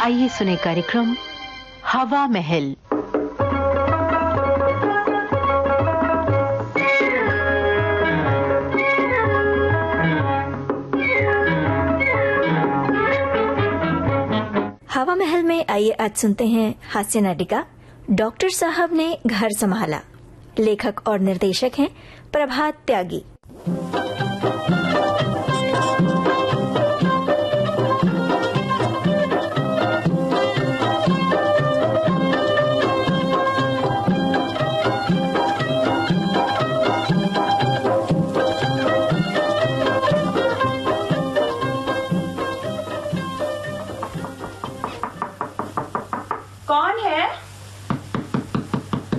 आइए सुने कार्यक्रम हवा महल। हवा महल में आइए आज सुनते हैं हास्य नाटिका डॉक्टर साहब ने घर संभाला। लेखक और निर्देशक हैं प्रभात त्यागी। कौन है?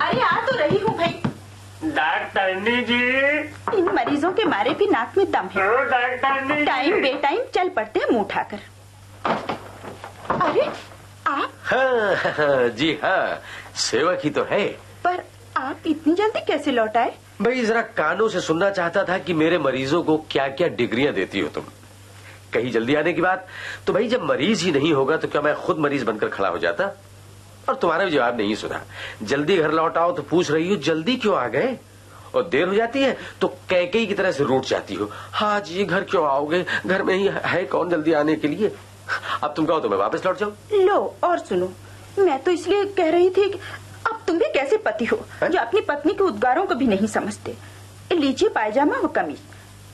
अरे आ तो रही हूँ भाई। डॉक्टरनी जी, इन मरीजों के मारे भी नाक में दम है। डॉक्टरनी टाइम बेटाइम चल पड़ते हैं मुंह उठाकर। अरे आप? हाँ, जी हाँ, सेवक ही तो है। पर आप इतनी जल्दी कैसे लौट आए? भाई जरा कानों से सुनना चाहता था कि मेरे मरीजों को क्या क्या डिग्रियां देती हो तुम। कहीं जल्दी आने की बात तो भाई जब मरीज ही नहीं होगा तो क्या मैं खुद मरीज बनकर खड़ा हो जाता? और तुम्हारा भी जवाब नहीं सुना। जल्दी घर लौट आओ तो पूछ रही हो जल्दी क्यों आ गए, और देर हो जाती है तो कैकेयी की तरह से रूठ जाती हो। हाँ जी, घर क्यों आओगे, घर में ही है कौन जल्दी आने के लिए। अब तुम कहो तो मैं वापस लौट जाऊं। लो और सुनो, मैं तो इसलिए कह रही थी कि अब तुम भी कैसे पति हो जो अपनी पत्नी के उद्गारों को भी नहीं समझते। लीजिए पायजामा व कमीज,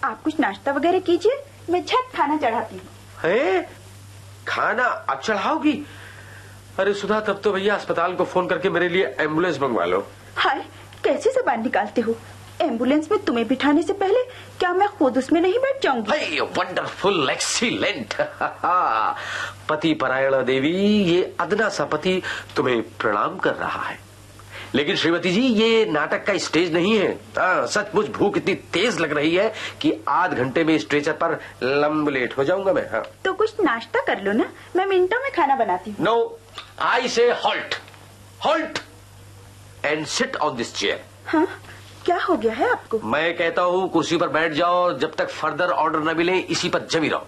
आप कुछ नाश्ता वगैरह कीजिए, मैं झट खाना चढ़ाती हूँ। खाना अब चढ़ाओगी? अरे सुधा, तब तो भैया अस्पताल को फोन करके मेरे लिए एम्बुलेंस मंगवा लो। हाय, कैसी जबान निकालते हो। एम्बुलेंस में तुम्हें बिठाने से पहले क्या मैं खुद उसमें नहीं बैठ जाऊंगी? Wonderful, excellent. पति परायण देवी, ये अदना सा पति तुम्हें प्रणाम कर रहा है। लेकिन श्रीमती जी, ये नाटक का स्टेज नहीं है। सचमुच भूख इतनी तेज लग रही है कि आध घंटे में स्ट्रेचर पर लंबलेट हो जाऊंगा मैं। हाँ। तो कुछ नाश्ता कर लो ना, मैं मिनटों में खाना बनाती हूँ। नो, आई से halt, halt and sit on this chair. हाँ, क्या हो गया है आपको? मैं कहता हूँ कुर्सी पर बैठ जाओ, जब तक फर्दर ऑर्डर न मिले इसी पर जमी रहो।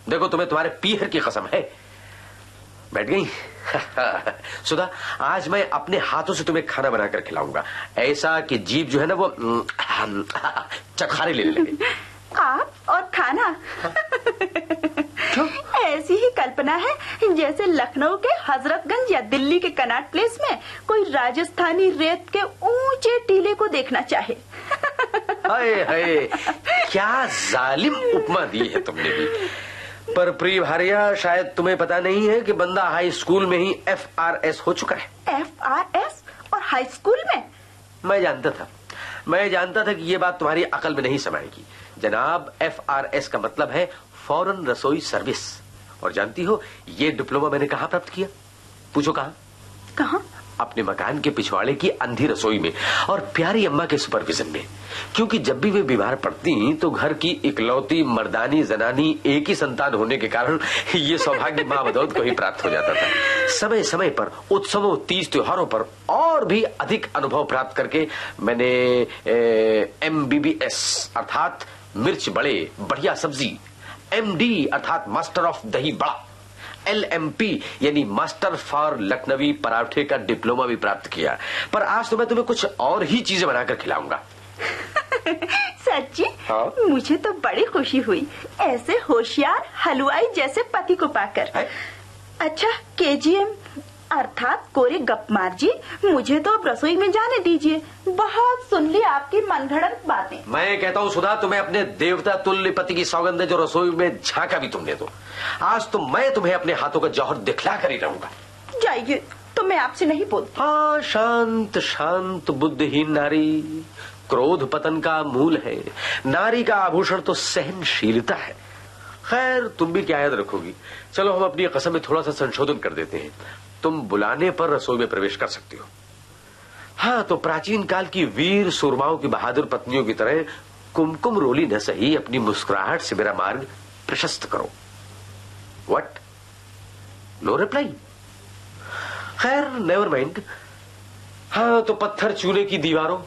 देखो तुम्हें तुम्हारे पीहर की कसम है। बैठ गई? सुधा, आज मैं अपने हाथों से तुम्हें खाना बनाकर खिलाऊंगा, ऐसा कि जीभ जो है ना वो चटखारे लेने लगे। आप और खाना? ऐसी ही कल्पना है जैसे लखनऊ के हजरतगंज या दिल्ली के कनॉट प्लेस में कोई राजस्थानी रेत के ऊंचे टीले को देखना चाहे। हाय हाय, क्या जालिम उपमा दी है तुमने भी। पर प्रिय भारिया, शायद तुम्हें पता नहीं है कि बंदा हाई स्कूल में ही FRS हो चुका है। FRS? और हाई स्कूल में? मैं जानता था कि ये बात तुम्हारी अकल में नहीं समाएगी। जनाब, FRS का मतलब है फॉरेन रसोई सर्विस। और जानती हो ये डिप्लोमा मैंने कहाँ प्राप्त किया? पूछो कहाँ? अपने मकान के पिछवाड़े की अंधी रसोई में और प्यारी अम्मा के सुपरविजन में। क्योंकि जब भी वे बीमार पड़ती तो घर की इकलौती मर्दानी जनानी एक ही संतान होने के कारण ये सौभाग्य माँ बदौलत को ही प्राप्त हो जाता था। समय समय पर उत्सवों, तीज त्योहारों पर और भी अधिक अनुभव प्राप्त करके मैंने MBBS अर्थात मिर्च बड़े बढ़िया सब्जी, MD अर्थात मास्टर ऑफ दही बड़ा, LMP यानी मास्टर फॉर लखनवी पराठे का डिप्लोमा भी प्राप्त किया। पर आज तो मैं तुम्हें कुछ और ही चीजें बनाकर खिलाऊंगा। सच्ची? हाँ? मुझे तो बड़ी खुशी हुई ऐसे होशियार हलवाई जैसे पति को पाकर। अच्छा, KGM अर्थात कोरे गपमार जी, मुझे तो अब रसोई में जाने दीजिए। बहुत सुन ली आपकी मनगढ़ंत बातें। मैं कहता हूँ सुधा, तुम्हें अपने देवता तुल्य पति की सौगंध है जो रसोई में झांका भी तुमने तो। आज तो मैं तुम्हें अपने हाथों का जौहर दिखला कर ही रहूंगा। जाइए, तो मैं आपसे नहीं बोलती। हाँ, शांत शांत बुद्धिहीन नारी क्रोध पतन का मूल है। नारी का आभूषण तो सहनशीलता है। खैर, तुम भी क्या याद रखोगी। चलो हम अपनी कसम में थोड़ा सा संशोधन कर देते हैं। तुम बुलाने पर रसोई में प्रवेश कर सकती हो। हाँ, तो प्राचीन काल की वीर सुरमाओं की बहादुर पत्नियों की तरह कुमकुम रोली न सही अपनी मुस्कुराहट से मेरा मार्ग प्रशस्त करो। व्हाट? No reply? खैर, नेवर माइंड। हाँ, तो पत्थर चूने की दीवारों,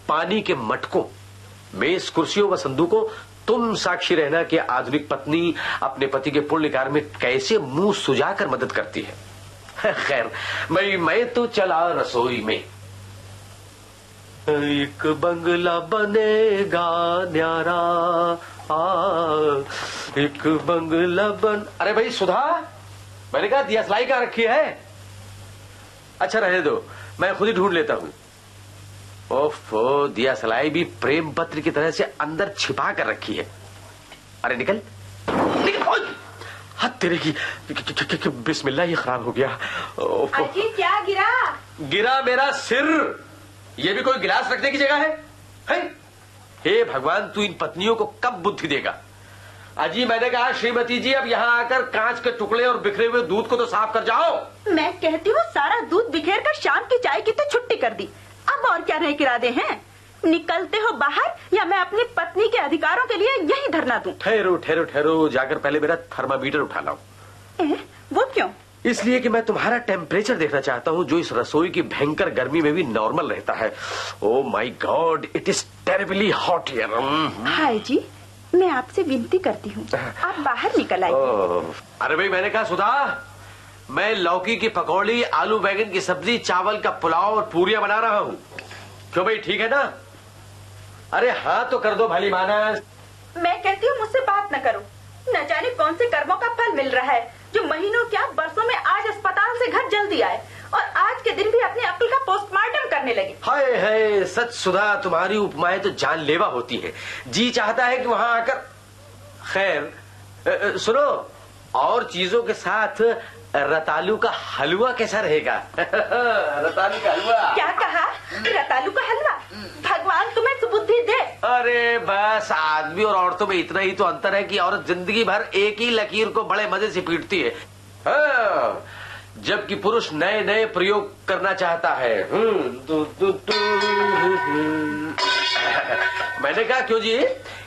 पानी के मटकों, मेज कुर्सियों व संदूकों तुम साक्षी रहना कि आधुनिक पत्नी अपने पति के पुण्य कार्य में कैसे मुंह सुजाकर मदद करती है। खैर मैं तो चला रसोई में। एक बंगला बनेगा न्यारा, एक बंगला अरे भाई सुधा, मैंने कहा दिया सलाई कहाँ रखी है? अच्छा रहने दो, मैं खुद ही ढूंढ लेता हूँ। ओफो, दिया सलाई भी प्रेम पत्र की तरह से अंदर छिपा कर रखी है। अरे निकल निकल, हाथ तेरे की बिस्मिल्लाह, ये खराब हो गया। अजी क्या गिरा? गिरा मेरा सिर। ये भी कोई गिलास रखने की जगह है? हे भगवान, तू इन पत्नियों को कब बुद्धि देगा? अजी मैंने कहा श्रीमती जी, अब यहाँ आकर कांच के टुकड़े और बिखरे हुए दूध को तो साफ कर जाओ। मैं कहती हूँ सारा दूध बिखेर कर शाम की चाय की तो छुट्टी कर दी, अब और क्या नए इरादे हैं? निकलते हो बाहर या मैं अपनी पत्नी के अधिकारों के लिए यही धरना दूं? ठहरो ठहरो ठहरो, जाकर पहले मेरा थर्मामीटर उठा लाओ। वो क्यों? इसलिए कि मैं तुम्हारा टेम्परेचर देखना चाहता हूँ, जो इस रसोई की भयंकर गर्मी में भी नॉर्मल रहता है। Oh my god, it is terribly hot here. Hi जी, मैं आपसे विनती करती हूँ आप बाहर निकल आइए। अरे भाई मैंने कहा सुधा, मैं लौकी की पकौड़ी, आलू बैगन की सब्जी, चावल का पुलाव और पूरियां बना रहा हूँ। क्यों भाई, ठीक है ना? अरे हाँ तो कर दो भली मानस। मैं कहती हूँ मुझसे बात न करो, न जाने कौन से कर्मों का फल मिल रहा है जो महीनों क्या बरसों में आज अस्पताल से घर जल्दी आए और आज के दिन भी अपनी अक्ल का पोस्टमार्टम करने लगे। हाय हाय, सच सुधा, तुम्हारी उपमाएं तो जानलेवा होती है। जी चाहता है कि वहाँ आकर। खैर सुनो, और चीजों के साथ रतालू का हलवा कैसा रहेगा? रतालू का हलवा। क्या कहा? रतालू का हलवा? भगवान तुम्हें सुबुद्धि दे। अरे बस, आदमी और औरतों में इतना ही तो अंतर है कि औरत जिंदगी भर एक ही लकीर को बड़े मजे से पीटती है, हाँ, जबकि पुरुष नए नए प्रयोग करना चाहता है। मैंने कहा क्यों जी,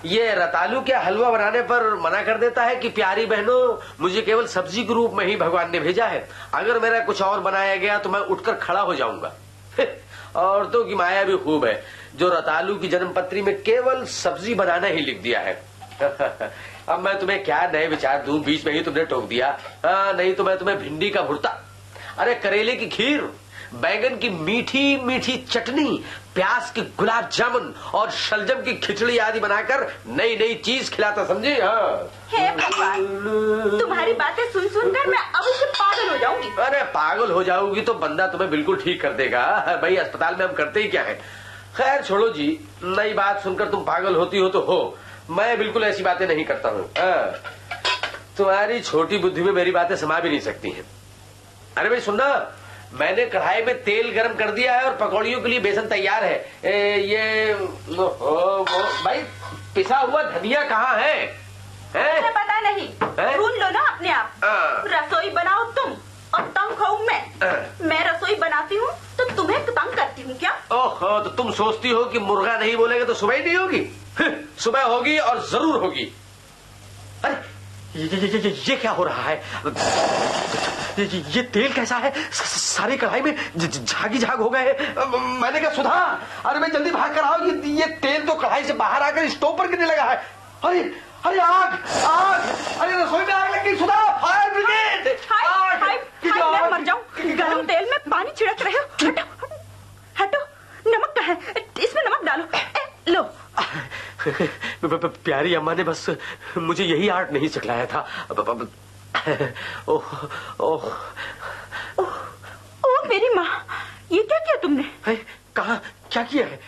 ये रतालू के हलवा बनाने पर मना कर देता है कि प्यारी बहनों, मुझे केवल सब्जी के रूप में ही भगवान ने भेजा है। अगर मेरा कुछ और बनाया गया तो मैं उठकर खड़ा हो जाऊंगा। औरतों की माया भी खूब है, जो रतालू की जन्मपत्री में केवल सब्जी बनाना ही लिख दिया है। अब मैं तुम्हें क्या नए विचार दूं, बीच में ही तुमने टोक दिया। नहीं तो मैं तुम्हें भिंडी का भुर्ता, अरे करेले की खीर, बैंगन की मीठी मीठी चटनी, प्याज के गुलाब जामुन और शलजम की खिचड़ी आदि बनाकर नई नई चीज खिलाता, समझी? हाँ। हे भगवान, तुम्हारी बातें सुन सुनकर मैं अवश्य पागल हो जाऊंगी। अरे पागल हो जाओगी तो बंदा तुम्हें बिल्कुल ठीक कर देगा। भाई अस्पताल में हम करते ही क्या है। खैर छोड़ो जी, नई बात सुनकर तुम पागल होती हो तो हो, मैं बिल्कुल ऐसी बातें नहीं करता हूँ। तुम्हारी छोटी बुद्धि में मेरी बातें समा भी नहीं सकती हैं। अरे भाई सुनना, मैंने कढ़ाई में तेल गरम कर दिया है और पकौड़ियों के लिए बेसन तैयार है। ये भाई पिसा हुआ धनिया कहाँ है? मुझे पता नहीं, ढूंढ लो ना अपने आप। रसोई बनाओ तुम और तंग खाऊं मैं रसोई बनाती हूँ तो तुम्हें तंग करती हूँ क्या? ओहो, तो तुम सोचती हो कि मुर्गा नहीं बोलेगा तो सुबह ही नहीं होगी? सुबह होगी और जरूर होगी। अरे ये क्या हो रहा है? ये तेल कैसा है? सारी कढ़ाई में झागी झाग हो गए। मैंने कहा सुधा, अरे मैं जल्दी भाग कर आओ, ये तेल तो कढ़ाई से बाहर आकर स्टोव पर गिरने लगा है। अरे अरे आग आग, अरे रसोई में आग लग गई। सुधा, फायर ब्रिगेड! मैं मर जाऊं, गरम तेल में पानी छिड़क रहे हो। हटो हटो, नमक का है, इसमें नमक डालो। लो। प्यारी अम्मा ने बस मुझे यही आर्ट नहीं सिखलाया था। ओह ओह ओह मेरी माँ, ये क्या किया तुमने? कहाँ, क्या किया है?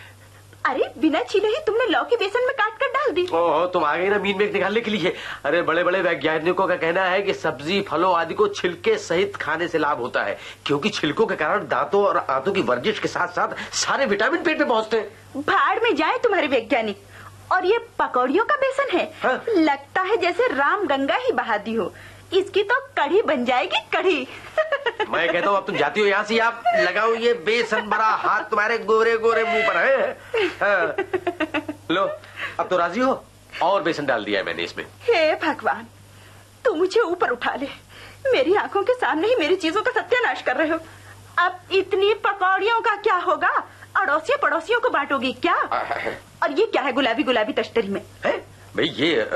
अरे बिना छीले ही तुमने लौकी बेसन में काट कर डाल दी। ओह, तुम आ गई ना मीन मेघ निकालने के लिए। अरे बड़े बड़े वैज्ञानिकों का कहना है कि सब्जी फलों आदि को छिलके सहित खाने से लाभ होता है, क्योंकि छिलकों के कारण दांतों और आंतों की वर्जिश के साथ साथ सारे विटामिन पेट में पहुँचते हैं। भाड़ में जाए तुम्हारे वैज्ञानिक। और ये पकौड़ियों का बेसन है। हाँ? लगता है जैसे राम गंगा ही बहा दी हो। इसकी तो कढ़ी बन जाएगी, कढ़ी। मैं कहता हूँ अब तुम जाती हो यहाँ से, आप लगाओ ये बेसन भरा हाथ तुम्हारे गोरे गोरे मुंह पर है। हाँ। लो, अब तो राजी हो? और बेसन डाल दिया है मैंने इसमें। हे भगवान, तू मुझे ऊपर उठा ले। मेरी आंखों के सामने ही मेरी चीजों का सत्यानाश कर रहे हो। अब इतनी पकौड़ियों का क्या होगा? अड़ोसियों पड़ोसियों को बांटोगी क्या? और ये क्या है गुलाबी गुलाबी तश्तरी में? भाई ये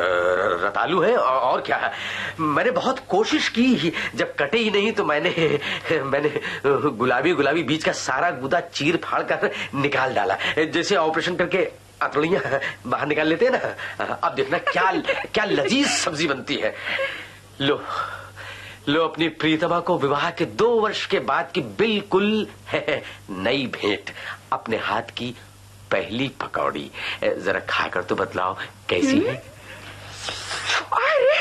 रतालू है और क्या है। मैंने बहुत कोशिश की, जब कटे ही नहीं तो मैंने गुलाबी गुलाबी बीज का सारा गुदा चीर फाड़ कर निकाल डाला, जैसे ऑपरेशन करके अतड़ियां बाहर निकाल लेते हैं ना। अब देखना क्या लजीज सब्जी बनती है। लो अपनी प्रीतमा को विवाह के 2 वर्ष के बाद की बिल्कुल नई भेंट, अपने हाथ की पहली पकौड़ी। जरा खाकर तो बतलाओ कैसी है। अरे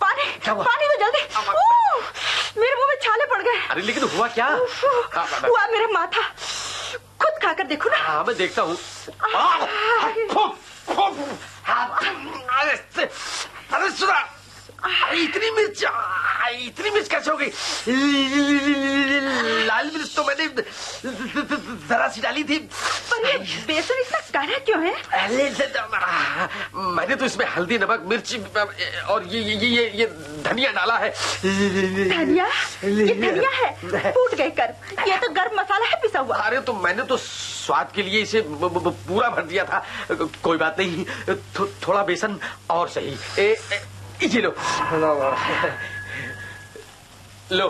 पानी दो जल्दी। मेरे मुंह में छाले पड़ गए। अरे लेकिन हुआ क्या? हुआ मेरा माथा। खुद खाकर देखो ना। हाँ मैं देखता हूँ। अरे सुना, इतनी मिर्च कैसे हो गई? लाल मिर्च तो मैंने जरा सी डाली थी। पर ये बेसन इतना काला क्यों है? मैंने तो इसमें हल्दी, नमक, मिर्च और ये धनिया डाला है। धनिया? ये धनिया है? फूट गए कर। ये तो गर्म मसाला है पिसा हुआ। अरे तो मैंने तो स्वाद के लिए इसे पूरा भर दिया था। कोई बात नहीं, थोड़ा बेसन और सही। ये लो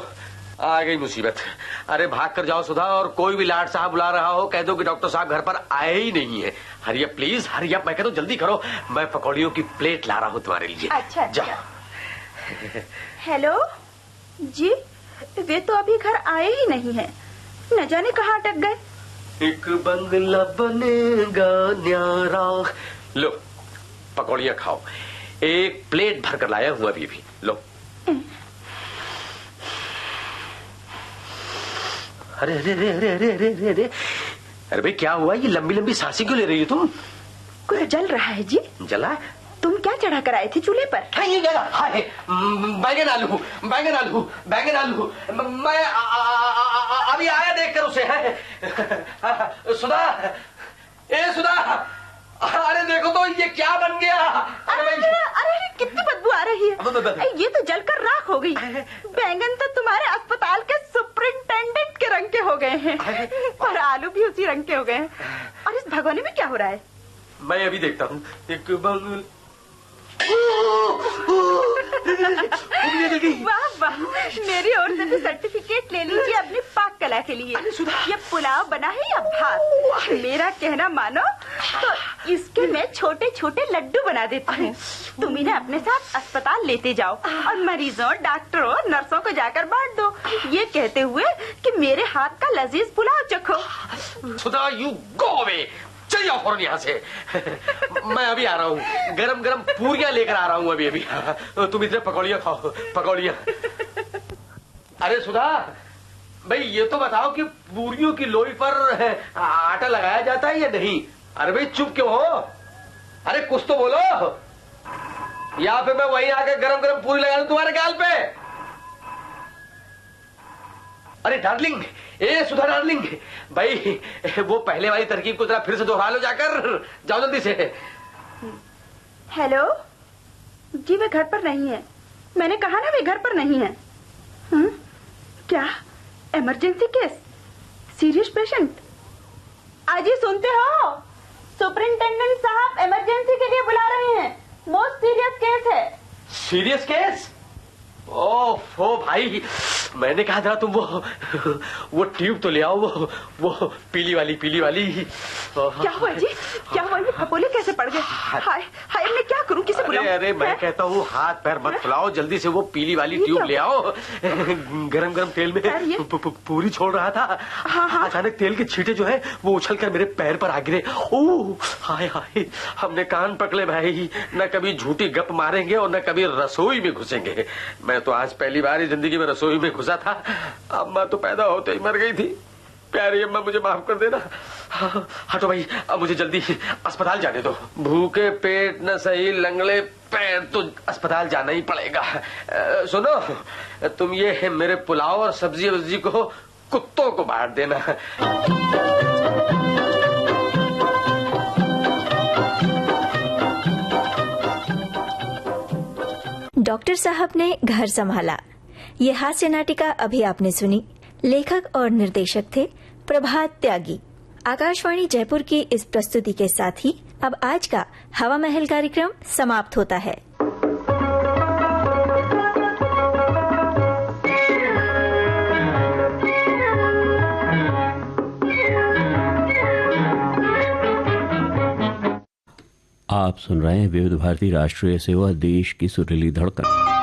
आ गई मुसीबत। अरे भाग कर जाओ सुधा, और कोई भी लाड साहब बुला रहा हो कह दो कि डॉक्टर साहब घर पर आए ही नहीं है। हरिया प्लीज, हरिया, मैं कहता हूँ जल्दी करो, मैं पकौड़ियों की प्लेट ला रहा हूँ तुम्हारे लिए। अच्छा जाओ। हेलो जी, वे तो अभी घर आए ही नहीं है, न जाने कहाँ अटक गए। एक बंगला बनेगा न्यारा। लो पकौड़ियाँ खाओ, एक प्लेट भर कर लाया हूँ अभी भी। लो। अरे अरे अरे अरे अरे अरे अरे अरे अरे भाई क्या हुआ? ये लंबी लंबी सांसें क्यों ले रही हो तुम? कुछ जल रहा है जी। जला? तुम क्या चढ़ा कर आए थे चूल्हे पर? ये जला। बैंगन आलू बैंगन आलू बैंगन आलू। मैं अभी आया देखकर उसे। सुधा, ए सुधा, अरे देखो तो ये क्या बन गया। अरे कितनी बदबू आ रही है। ये तो जलकर राख हो गई। बैंगन तो तुम्हारे अस्पताल के सुपरिंटेंडेंट के रंग के हो गए हैं, और आलू भी उसी रंग के हो गए हैं। और इस भगोने में क्या हो रहा है? मैं अभी देखता हूँ। एक बंगल। वाह वाह, मेरी ओर से भी सर्टिफिकेट ले लीजिए अपनी पाक कला के लिए। ये पुलाव बना है या भात? मेरा कहना मानो तो इसके मैं छोटे छोटे लड्डू बना देती हूँ। तुम इन्हें अपने साथ अस्पताल लेते जाओ और मरीजों, डॉक्टरों, नर्सों को जाकर बांट दो, ये कहते हुए कि मेरे हाथ का लजीज पुलाव चखो। सुधा, यू गो अवे, चल जाओ फौरन यहाँ से। मैं अभी आ रहा हूँ, गरम गरम पूरियां लेकर आ रहा हूँ अभी। तुम इधर पकौड़ियां खाओ, पकौड़ियां। अरे सुधा भाई, ये तो बताओ कि पूरियों की लोई पर आटा लगाया जाता है या नहीं? अरे भाई चुप क्यों हो? अरे कुछ तो बोलो, या फिर मैं वहीं आके गरम गरम पूरी लगा दूं तुम्हारे गाल पे। अरे डार्लिंग, ए सुधा डार्लिंग, भाई वो पहले वाली तरकीब को जरा फिर से दोहरा लो जाकर, जाओ जल्दी से। हेलो जी, वे घर पर नहीं है। मैंने कहा ना वे घर पर नहीं है। क्या इमरजेंसी केस? Serious patient? आज ही सुनते हो, सुपरिंटेंडेंट साहब इमरजेंसी के लिए बुला रहे हैं। मोस्ट सीरियस केस है। Serious case? ओह भाई, मैंने कहा जरा तुम वो ट्यूब तो ले आओ, वो पीली वाली। क्या हुआ जी? क्या हुआ? ये फपोले कैसे पड़ गए? हाय हाय, मैं क्या करूं? किसे बुलाऊं? अरे मैं कहता हूँ हाथ पैर मत फुलाओ, जल्दी से वो पीली वाली ट्यूब ले आओ। गरम गरम तेल में पूरी छोड़ रहा था। हाँ। अचानक तेल के छींटे जो है वो उछलकर मेरे पैर पर आ गिरे। ओह हाय हाय, हमने कान पकड़े भाई, न कभी झूठी गप मारेंगे और न कभी रसोई में घुसेंगे। मैं तो आज पहली बार ही जिंदगी में रसोई में घुसा था। अम्मा तो पैदा होते ही मर गई थी। प्यारी अम्मा, मुझे माफ कर देना। हटो भाई, अब मुझे जल्दी अस्पताल जाने दो। भूखे पेट न सही लंगड़े पैर, तो अस्पताल जाना ही पड़ेगा। सुनो, तुम ये मेरे पुलाव और सब्जी वब्जी को कुत्तों को बांट देना। डॉक्टर साहब ने घर संभाला। ये हास्य नाटिका अभी आपने सुनी। लेखक और निर्देशक थे प्रभात त्यागी। आकाशवाणी जयपुर की इस प्रस्तुति के साथ ही अब आज का हवा महल कार्यक्रम समाप्त होता है। आप सुन रहे हैं विविध भारती राष्ट्रीय सेवा, देश की सुरीली धड़कन।